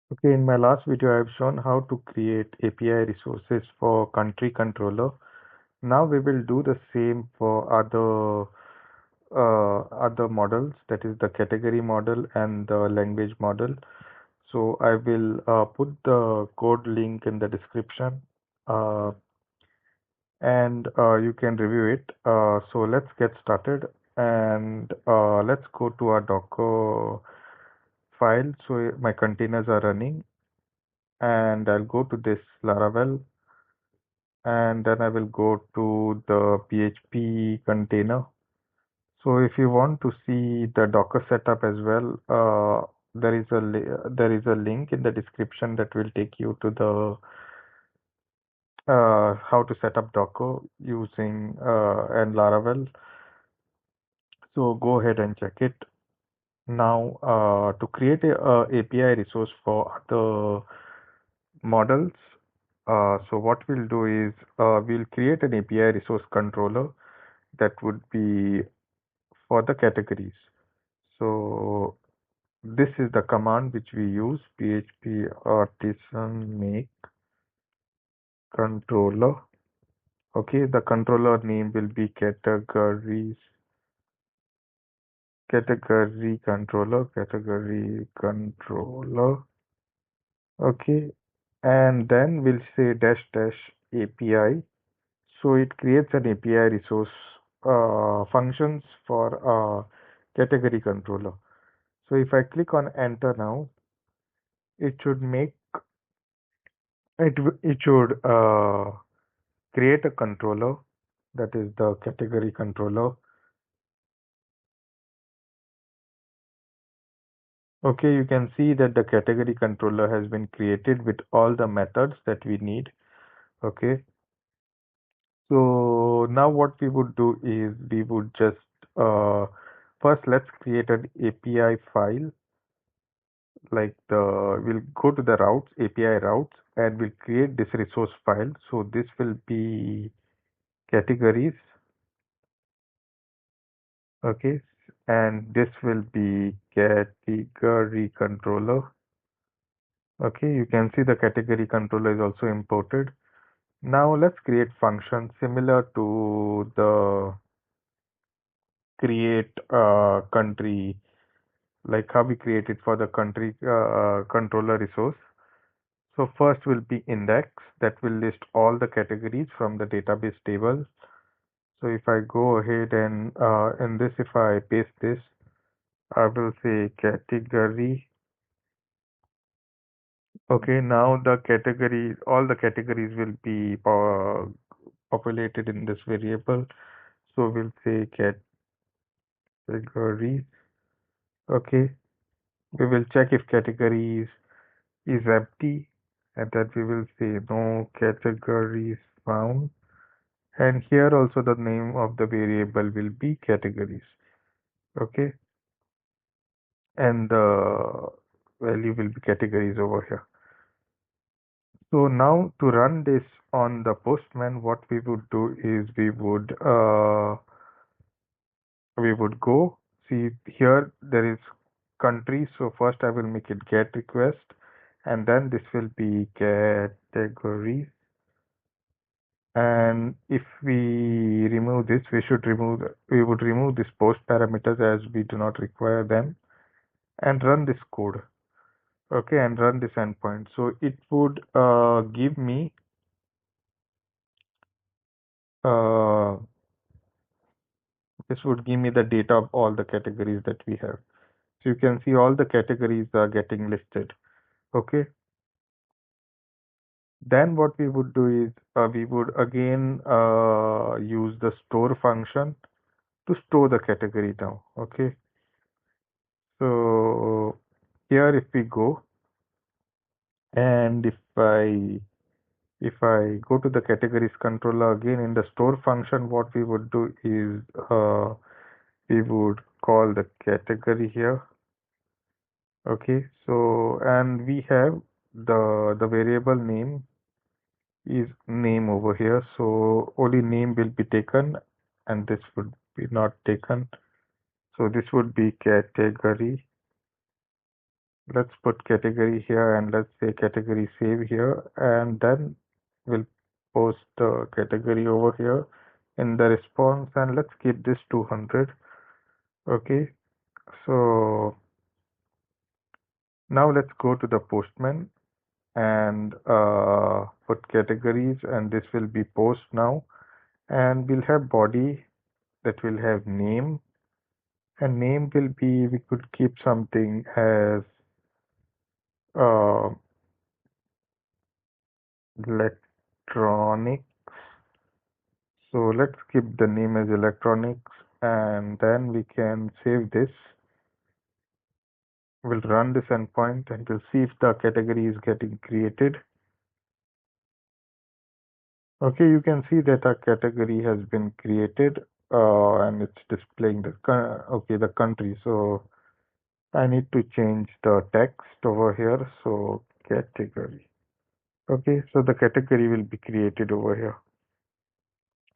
Okay, in my last video, I have shown how to create API resources for country controller. Now we will do the same for other models, that is the category model and the language model. So I will put the code link in the description, uh, and you can review it. So let's get started, and let's go to our Docker file. So my containers are running, and I'll go to this Laravel, and then I will go to the PHP container. So if you want to see the Docker setup as well, there is a link in the description that will take you to the how to set up Docker using and Laravel. So go ahead and check it. Now, to create a API resource for the models, so what we'll do is we'll create an API resource controller that would be for the categories. So this is the command which we use, php artisan make controller. Okay, the controller name will be category controller. Okay, and then we'll say dash dash API. So it creates an API resource functions for category controller. So if I click on enter now, it should make it should create a controller, that is the category controller. Okay, you can see that the category controller has been created with all the methods that we need. Okay, so now what we would do is we would just first let's create an API file, like we'll go to the routes, API routes, and we'll create this resource file. So this will be categories. Okay, and this will be category controller. Okay, you can see the category controller is also imported. Now let's create functions similar to the create country, like how we created for the country controller resource. So first will be index, that will list all the categories from the database table. So if I go ahead and in this, if I paste this, I will say category. Okay, now the category, all the categories will be populated in this variable. So we'll say categories. Okay, we will check if categories is empty, and then we will say no categories found. And here also the name of the variable will be categories. Okay, and the value will be categories over here. So now to run this on the Postman, what we would do is we would go see here there is country. So first I will make it get request, and then this will be categories. And if we remove this, we would remove this post parameters as we do not require them, and run this code. Okay, and run this endpoint. So it would give me uh, this would give me the data of all the categories that we have. So you can see all the categories are getting listed. Okay, then what we would do is we would again use the store function to store the category now. Okay, so here if we go, and if I go to the categories controller again in the store function, what we would do is we would call the category here. Okay, so and we have the variable name is name over here, so only name will be taken and this would be not taken. So this would be category. Let's put category here and let's say category save here, and then we'll post the category over here in the response, and let's keep this 200. Okay, so now let's go to the postman and put categories, and this will be post now, and we'll have body that will have name, and name will be, we could keep something as uh, electronic. So let's keep the name as electronics, and then we can save this. We'll run this endpoint and we'll see if the category is getting created. Okay, you can see that a category has been created, and it's displaying the the country. So I need to change the text over here. So category. Okay, so the category will be created over here.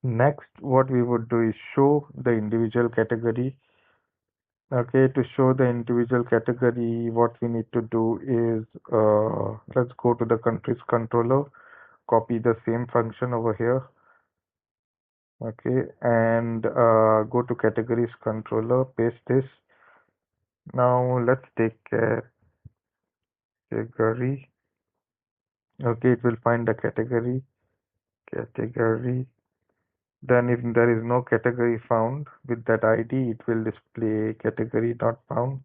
Next, what we would do is show the individual category. Okay, to show the individual category, what we need to do is let's go to the countries controller, copy the same function over here. Okay, and go to categories controller, paste this. Now let's take category. Okay, it will find the category. Then if there is no category found with that ID, it will display category not found,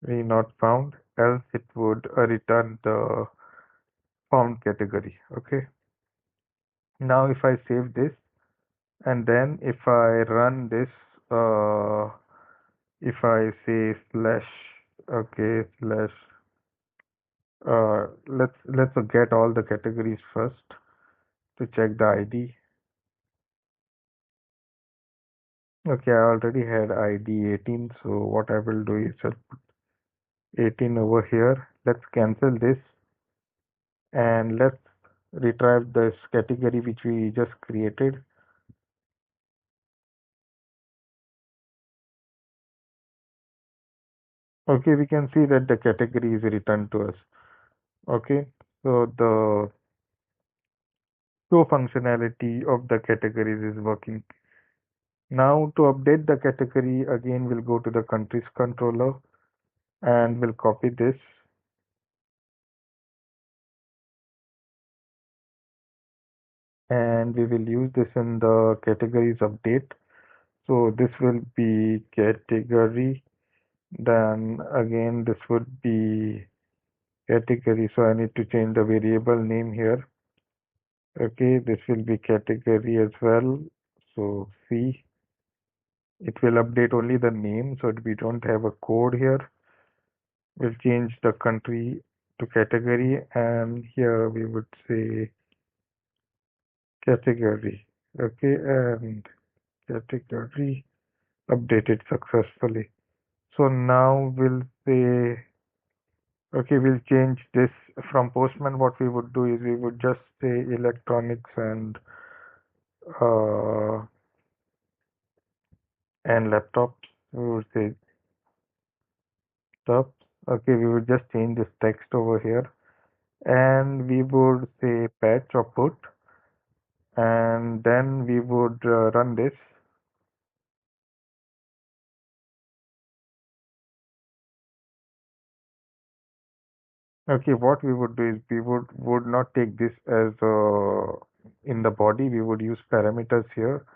not found, else it would return the found category. Okay. Now if I save this and then if I run this, if I say slash, okay, slash, let's get all the categories first to check the ID. Okay, I already had ID 18, so what I will do is I'll put 18 over here. Let's cancel this and let's retrieve this category which we just created. Okay, we can see that the category is returned to us. Okay, so the show functionality of the categories is working. Now to update the category, again we'll go to the countries controller and we'll copy this. And we will use this in the categories update. So this will be category. Then again, this would be category. So I need to change the variable name here. Okay, this will be category as well. So C, it will update only the name. So we don't have a code here. We'll change the country to category, and here we would say category. Okay, and category updated successfully. So now we'll say, okay, we'll change this from Postman. What we would do is we would just say electronics uh, and laptops. We would say laptops. Okay, we would just change this text over here, and we would say patch or put, and then we would run this. Okay, what we would do is we would not take this as in the body. We would use parameters here,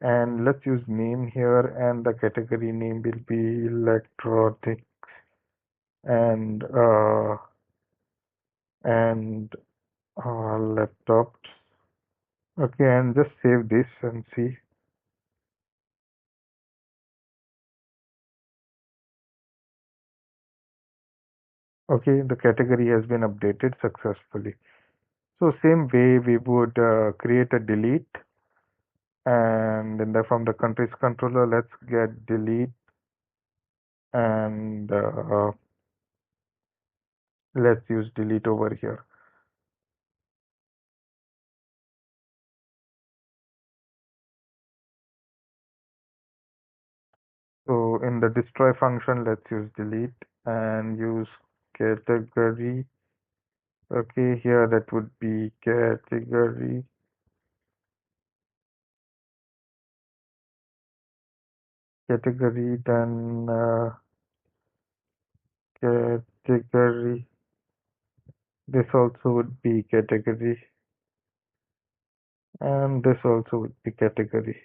and let's use name here, and the category name will be electronics and and laptops. Okay, and just save this and see. Okay, the category has been updated successfully. So same way we would create a delete, and then from the countries controller, let's get delete, and let's use delete over here. So in the destroy function, let's use delete and use category. Okay, here that would be category, then category. This also would be category, and this also would be category.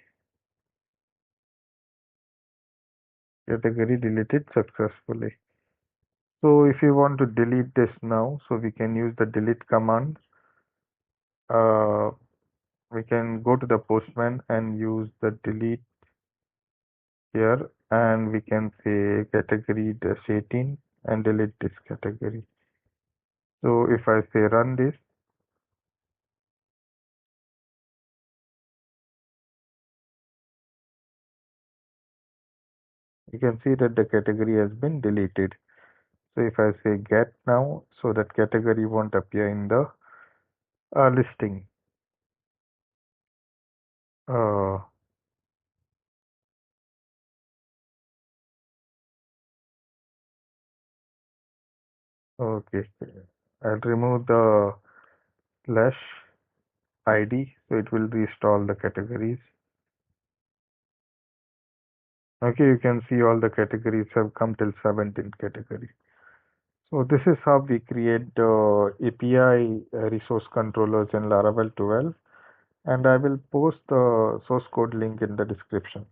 Category deleted successfully. So if you want to delete this now, so we can use the delete command. We can go to the postman and use the delete here, and we can say category -18 and delete this category. So if I say run this, you can see that the category has been deleted. So if I say get now, so that category won't appear in the listing. Uh, okay, I'll remove the slash ID, so it will restore the categories. Okay, you can see all the categories have come till 17 category. So this is how we create the API resource controllers in Laravel 12, and I will post the source code link in the description.